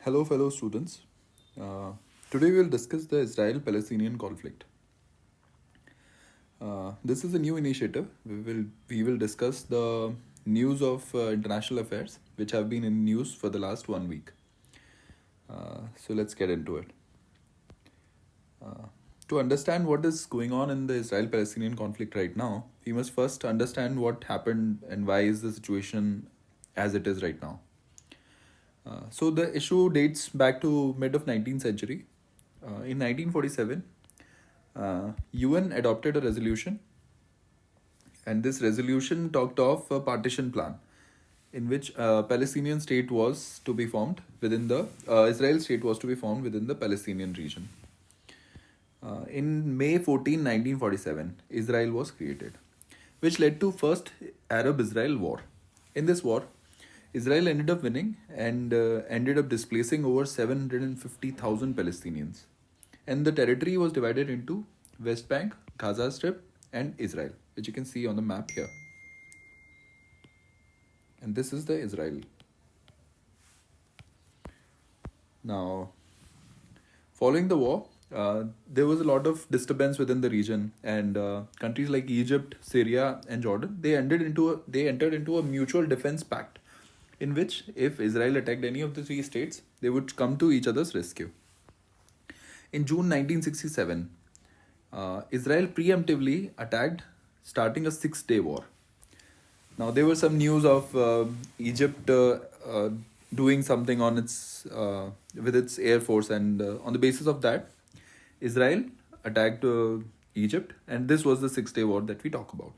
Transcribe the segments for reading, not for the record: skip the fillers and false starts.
Hello, fellow students. Uh, Today we will discuss the Israel-Palestinian conflict. This is a new initiative. We will discuss the news of international affairs which have been in news for the last 1 week. So let's get into it. To understand what is going on in the Israel-Palestinian conflict right now, we must first understand what happened and why is the situation as it is right now. So the issue dates back to mid of 19th century. In 1947, UN adopted a resolution, and this resolution talked of a partition plan in which Palestinian state was to be formed within the Israel state was to be formed within the Palestinian region. In May 14, 1947, Israel was created, which led to first Arab-Israel war. In this war, Israel ended up winning and ended up displacing over 750,000 Palestinians. And the territory was divided into West Bank, Gaza Strip, and Israel, which you can see on the map here. And this is the Israel. Now, following the war, there was a lot of disturbance within the region, and countries like Egypt, Syria, and Jordan they entered into a mutual defense pact, in which if Israel attacked any of the three states, they would come to each other's rescue. In June 1967, Israel preemptively attacked, starting a 6 day war. Now, there were some news of Egypt doing something on its with its air force, and on the basis of that, Israel attacked Egypt, and this was the 6 day war that we talk about.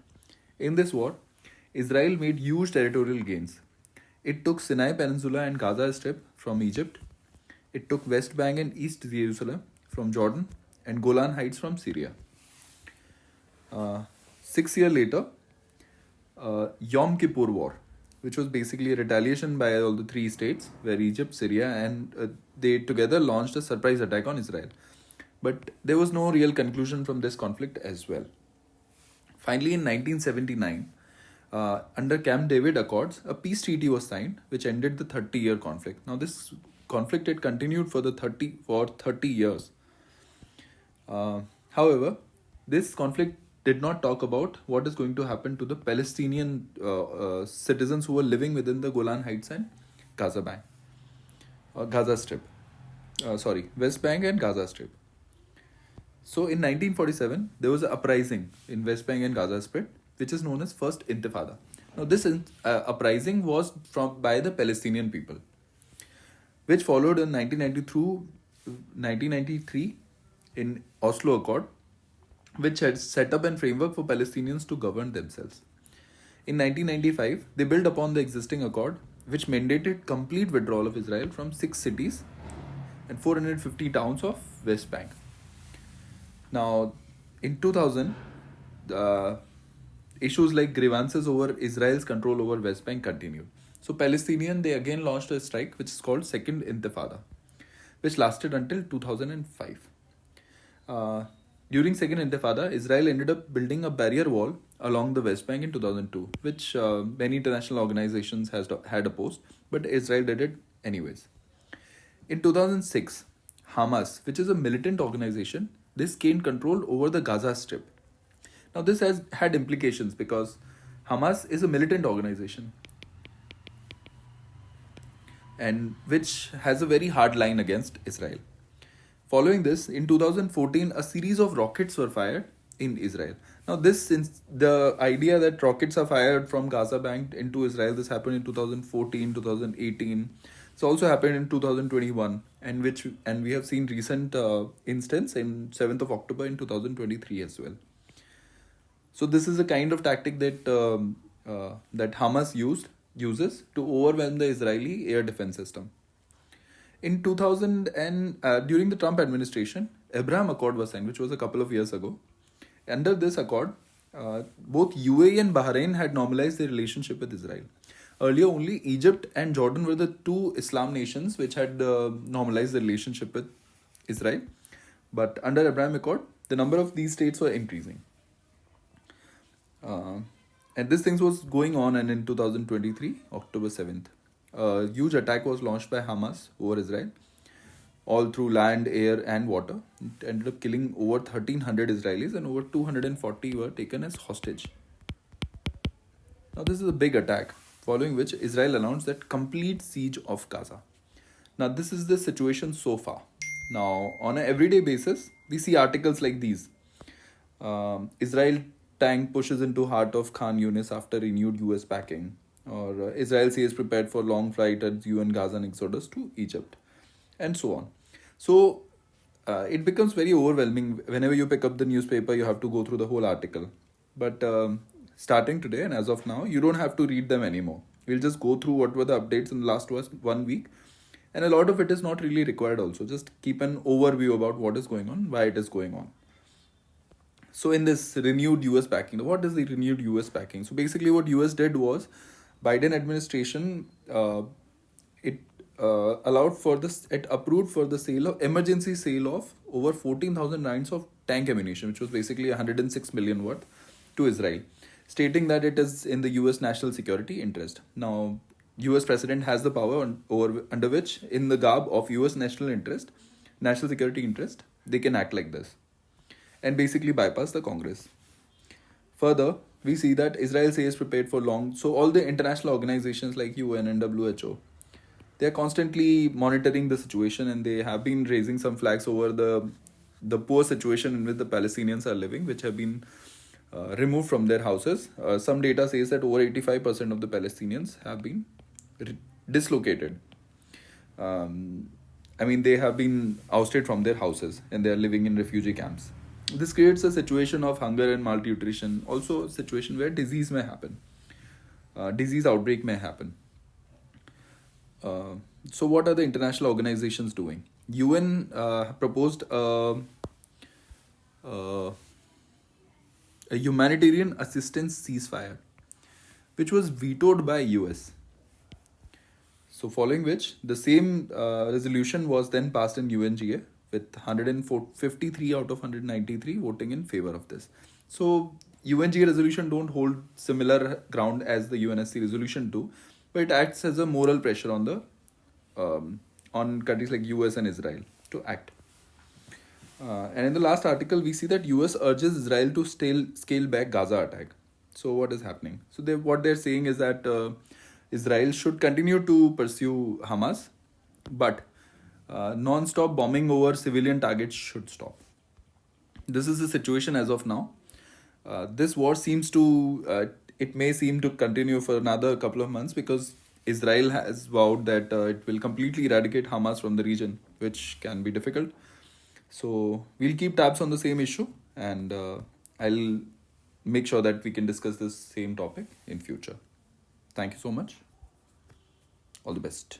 In this war, Israel made huge territorial gains. It took Sinai Peninsula and Gaza Strip from Egypt. It took West Bank and East Jerusalem from Jordan, and Golan Heights from Syria. 6 years later, Yom Kippur War, which was basically a retaliation by all the three states, where Egypt, Syria, and they together launched a surprise attack on Israel. But there was no real conclusion from this conflict as well. Finally, in 1979, under Camp David Accords, a peace treaty was signed, which ended the 30-year conflict. Now, this conflict had continued for 30 years. However, this conflict did not talk about what is going to happen to the Palestinian citizens who were living within the Golan Heights and Gaza Bank, Gaza Strip. West Bank and Gaza Strip. So in 1947, there was an uprising in West Bank and Gaza Strip, which is known as First Intifada. Now, this uprising was by the Palestinian people, which followed in 1993 in Oslo Accord, which had set up a framework for Palestinians to govern themselves. In 1995, they built upon the existing accord, which mandated complete withdrawal of Israel from 6 cities and 450 towns of West Bank. Now, in 2000, issues like grievances over Israel's control over West Bank continued. So they again launched a strike which is called Second Intifada, which lasted until 2005. During Second Intifada, Israel ended up building a barrier wall along the West Bank in 2002, which many international organizations had opposed, but Israel did it anyways. In 2006, Hamas, which is a militant organization, this gained control over the Gaza Strip. Now, this has had implications because Hamas is a militant organization, and which has a very hard line against Israel. Following this, in 2014, a series of rockets were fired in Israel. Now, since the idea that rockets are fired from Gaza Bank into Israel, this happened in 2014, 2018. It's also happened in 2021, and we have seen recent instance in 7th of October in 2023 as well. So this is a kind of tactic that that Hamas uses to overwhelm the Israeli air defense system. In 2000 and during the Trump administration, Abraham Accord was signed, which was a couple of years ago. Under this accord, both UAE and Bahrain had normalized their relationship with Israel. Earlier, only Egypt and Jordan were the two Islam nations which had normalized the relationship with Israel. But under Abraham Accord, the number of these states were increasing. And this thing was going on, and in 2023, October 7th, a huge attack was launched by Hamas over Israel, all through land, air, and water. It ended up killing over 1,300 Israelis and over 240 were taken as hostage. Now, this is a big attack, following which Israel announced that complete siege of Gaza. Now, this is the situation so far. Now, on an everyday basis, we see articles like these. Israel tank pushes into heart of Khan Yunis after renewed US backing. Or Israel says prepared for long flight at UN Gazan exodus to Egypt. And so on. So, it becomes very overwhelming. Whenever you pick up the newspaper, you have to go through the whole article. But starting today and as of now, you don't have to read them anymore. We'll just go through what were the updates in the last 1 week, and a lot of it is not really required also. Just keep an overview about what is going on, why it is going on. So in this renewed US backing, what is the renewed US backing? So basically what US did was, Biden administration, it allowed for this, it approved for the sale of, emergency sale of over 14,000 rounds of tank ammunition, which was basically 106 million worth, to Israel, stating that it is in the US national security interest. Now, US president has the power under which, in the garb of US national interest, national security interest, they can act like this and basically bypass the Congress. Further, we see that Israel says prepared for long. So all the international organizations like UN and WHO, they are constantly monitoring the situation, and they have been raising some flags over the poor situation in which the Palestinians are living, which have been removed from their houses. Some data says that over 85% of the Palestinians have been dislocated. They have been ousted from their houses and they are living in refugee camps. This creates a situation of hunger and malnutrition, also a situation where disease may happen, disease outbreak may happen. So what are the international organizations doing? UN proposed a humanitarian assistance ceasefire, which was vetoed by US. So following which, the same resolution was then passed in UNGA, with 153 out of 193 voting in favor of this. So UNGA resolution don't hold similar ground as the UNSC resolution do, but it acts as a moral pressure on the on countries like US and Israel to act. And in the last article, we see that US urges Israel to scale back Gaza attack. So what is happening? So what they're saying is that Israel should continue to pursue Hamas, but non-stop bombing over civilian targets should stop. This is the situation as of now. This war it may seem to continue for another couple of months, because Israel has vowed that it will completely eradicate Hamas from the region, which can be difficult. So we'll keep tabs on the same issue, and I'll make sure that we can discuss this same topic in future. Thank you so much. All the best.